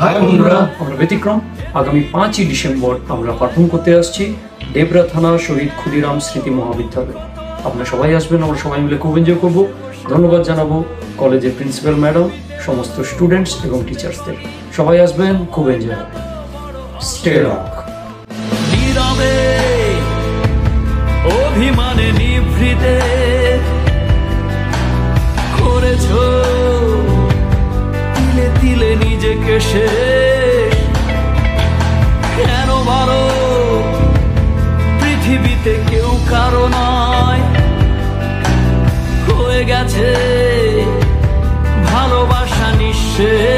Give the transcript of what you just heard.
High বন্ধুরা, আমরা ব্যতিক্রম আগামী 5ই ডিসেম্বর আমরা পারফর্ম করতে আসছি দেবরা থানা শহীদ ক্ষুদিরাম স্মৃতি মহাবিদ্যালয়। আপনারা সবাই আসবেন, আমরা সবাই মিলে খুব এনজয় করব। ধন্যবাদ জানাবো কলেজের প্রিন্সিপাল ম্যাডাম, সমস্ত স্টুডেন্টস এবং টিচার্সদের। সবাই আসবেন, খুব এনজয় হবে। Stay rock. অভিমানে নিভৃতে করেছো তিলে তিলে নিজেকে শেষ। কেন বলো পৃথিবীতে কেউ কারো নয়, হয়ে গেছে ভালোবাসা নিঃশেষ।